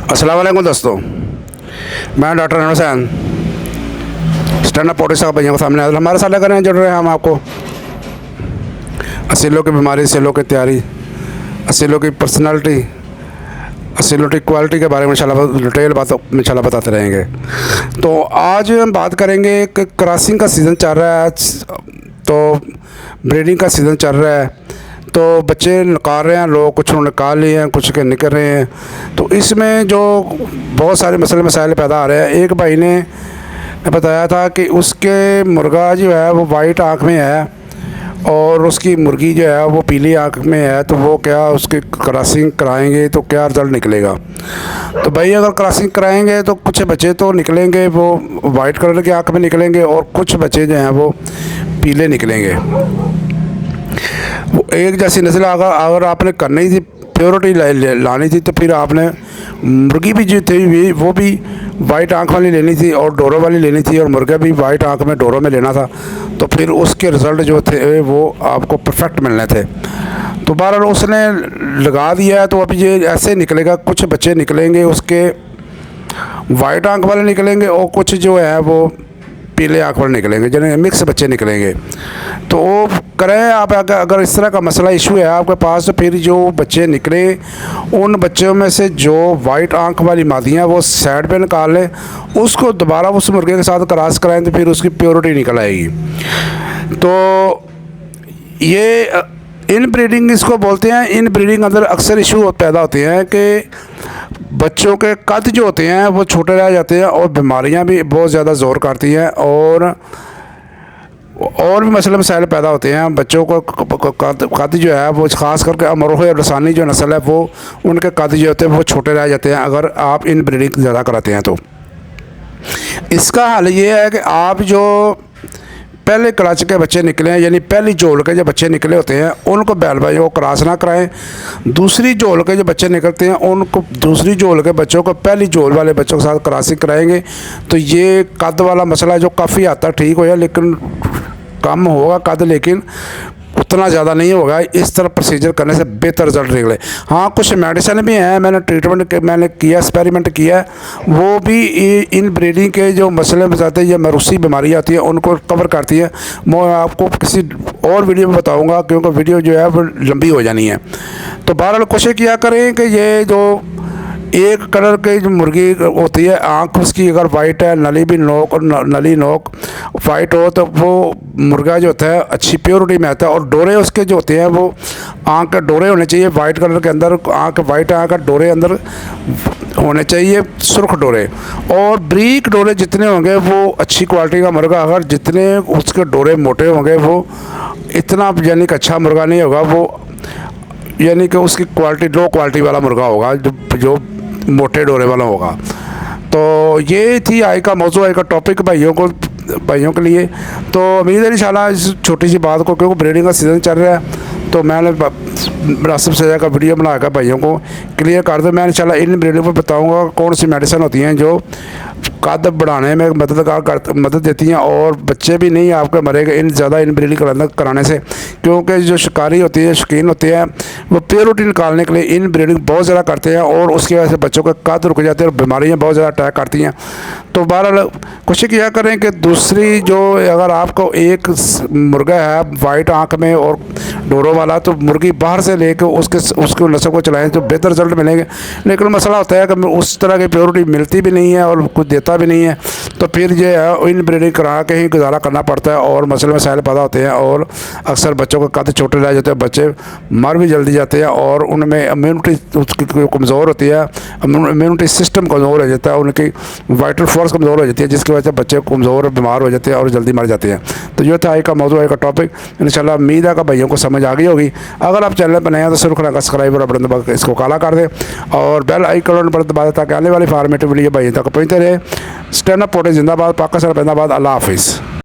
अस्सलाम वालेकुम दोस्तों, मैं doctor Anwar Hussain stand up पोर्टिस भाइयों के सामने हमारे साथ लेकर जुड़ रहे हैं हम आपको असीलों की बीमारी, असीलों की तैयारी, असीलों की पर्सनालिटी, असीलों की क्वालिटी के बारे में इंशाल्लाह डिटेल बातों इंशाल्लाह बताते रहेंगे। तो आज हम बात करेंगे कि क्रॉसिंग का सीज़न चल रहा है, तो ब्रीडिंग का सीज़न चल रहा है, तो बच्चे निकाल रहे हैं लोग, कुछ निकाल लिए हैं, कुछ के निकल रहे हैं। तो इसमें जो बहुत सारे मसले मसाइल पैदा आ रहे हैं। एक भाई ने बताया था कि उसके मुर्गा जो है वो वाइट आँख में है और उसकी मुर्गी जो है वो पीली आँख में है, तो वो क्या उसकी क्रॉसिंग कराएंगे तो क्या रिज़ल्ट निकलेगा। तो भाई अगर क्रॉसिंग कराएंगे तो कुछ बच्चे तो निकलेंगे वो वाइट कलर की आँख में निकलेंगे और कुछ बच्चे जो हैं वो पीले निकलेंगे। वो एक जैसी नस्ल अगर आपने करनी थी, प्योरिटी लानी थी, तो फिर आपने मुर्गी भी जो थी वो भी वाइट आँख वाली लेनी थी और डोरो वाली लेनी थी, और मुर्गा भी वाइट आँख में डोरो में लेना था। तो फिर उसके रिज़ल्ट जो थे वो आपको परफेक्ट मिलने थे। तो बहरहाल उसने लगा दिया है, तो अब ये ऐसे निकलेगा। कुछ बच्चे निकलेंगे उसके वाइट आँख वाले निकलेंगे और कुछ जो है वो पीले आँख वाले निकलेंगे, जिन्हें मिक्स बच्चे निकलेंगे। तो वो करें आप, अगर इस तरह का मसला इशू है आपके पास, तो फिर जो बच्चे निकले उन बच्चों में से जो वाइट आँख वाली मादियाँ वो साइड पे निकाल लें, उसको दोबारा उस मुर्गे के साथ क्रॉस कराएं, तो फिर उसकी प्योरिटी निकल आएगी। तो ये इन ब्रीडिंग इसको बोलते हैं। इन ब्रीडिंग अंदर अक्सर इशू पैदा होते हैं कि बच्चों के कद जो होते हैं वो छोटे रह जाते हैं और बीमारियां भी बहुत ज़्यादा ज़ोर करती हैं, और भी मसले मसाइल पैदा होते हैं। बच्चों को कद जो है वो ख़ास करके अमरोह और रसानी जो नस्ल है वो उनके कद जो होते हैं वो छोटे रह जाते हैं अगर आप इन ब्रीडिंग ज़्यादा कराते हैं। तो इसका हल ये है कि आप जो पहले क्लच के बच्चे निकले हैं, यानी पहली जोल के जो बच्चे निकले होते हैं उनको बैल भाई को क्रॉस ना कराएं। दूसरी जोल के जो बच्चे निकलते हैं उनको दूसरी जोल के बच्चों को पहली जोल वाले बच्चों के साथ क्रॉसिंग कराएंगे, तो ये कद वाला मसला जो काफ़ी हद तक ठीक हो जाए, लेकिन कम होगा कद, लेकिन उतना ज़्यादा नहीं होगा। इस तरह प्रोसीजर करने से बेहतर रिजल्ट निकले। हाँ, कुछ मेडिसिन भी हैं, मैंने ट्रीटमेंट मैंने किया, एक्सपेरिमेंट किया, वो भी इन ब्रीडिंग के जो मसले बताते हैं या मरूसी बीमारी आती है उनको कवर करती है। मैं आपको किसी और वीडियो में बताऊंगा, क्योंकि वीडियो जो है वो लंबी हो जानी है। तो बहरहाल कोशिश किया करें कि ये जो एक कलर की जो मुर्गी होती है, आँख उसकी अगर वाइट है, नली भी नोक और नली नोक वाइट हो, तो वो मुर्गा जो होता है अच्छी प्योरिटी में आता है। और डोरे उसके जो होते हैं वो आँख के डोरे होने चाहिए वाइट कलर के अंदर, आँख वाइट आँख का डोरे अंदर होने चाहिए, सुर्ख डोरे। और ब्रीक डोरे जितने होंगे वो अच्छी क्वालिटी का मुर्गा, अगर जितने उसके डोरे मोटे होंगे वो इतना यानी कि अच्छा मुर्गा नहीं होगा, वो यानी कि उसकी क्वालिटी लो क्वालिटी वाला मुर्गा होगा जो मोटे डोरे वाला होगा। तो ये थी आज का मौजू, आज का टॉपिक भाइयों के लिए। तो उम्मीद है इंशाल्लाह इस छोटी सी बात को, क्योंकि ब्रीडिंग का सीज़न चल रहा है, तो मैंने मुनासिब सजा का वीडियो बनाकर भाइयों को क्लियर कर दो। मैं इंशाल्लाह इन ब्रीडिंग पर बताऊंगा कौन सी मेडिसिन होती हैं जो कद बढ़ाने में मदद देती हैं और बच्चे भी नहीं आपके मरेंगे इन ज़्यादा इन ब्रीडिंग कराने से। क्योंकि जो शिकारी होती है, शौकीन होते हैं, वो प्योरिटी निकालने के लिए इन ब्रीडिंग बहुत ज़्यादा करते हैं और उसकी वजह से बच्चों के कद रुक जाते हैं और बीमारियाँ बहुत ज़्यादा अटैक करती हैं। तो बहरहाल कोशिश किया करें कि दूसरी जो अगर आपको एक मुर्गा है वाइट आँख में और डोरों वाला, तो मुर्गी बाहर से लेकर उसके नस्ल को चलाएं तो बेहतर रिजल्ट मिलेंगे। लेकिन मसला होता है कि उस तरह की प्योरिटी मिलती भी नहीं है और कुछ देता भी नहीं है, तो फिर जो है इन ब्रीडिंग करा के ही गुजारा करना पड़ता है और मसले मसाइल पैदा होते हैं और अक्सर बच्चों का कद छोटे रह जाते हैं, बच्चे मर भी जल्दी जाते हैं और उनमें इम्यूनिटी उसकी कमज़ोर होती है, इम्यूनिटी सिस्टम कमज़ोर हो जाता है, उनकी वाइटल फोर्स कमज़ोर हो जाती है, जिसकी वजह से बच्चे कमज़ोर बीमार हो जाते हैं और जल्दी मर जाते हैं। तो ये था आज का मौजूद, आज का टॉपिक। इंशाल्लाह उम्मीद है कि भाइयों को समझ आ गई होगी। अगर आप चैनल पर नए हैं तो सिर्फ सब्सक्राइब और बटन दबा के इसको काला कर दें और बेल आइकन पर दबा दें ताकि आने वाली फॉर्मेटिव वीडियो भाइयों तक पहुँचते रहे। स्टैंड अप पोर्टिस जिंदाबाद, पाकिस्तान जिंदाबाद। अल्लाह हाफिज़।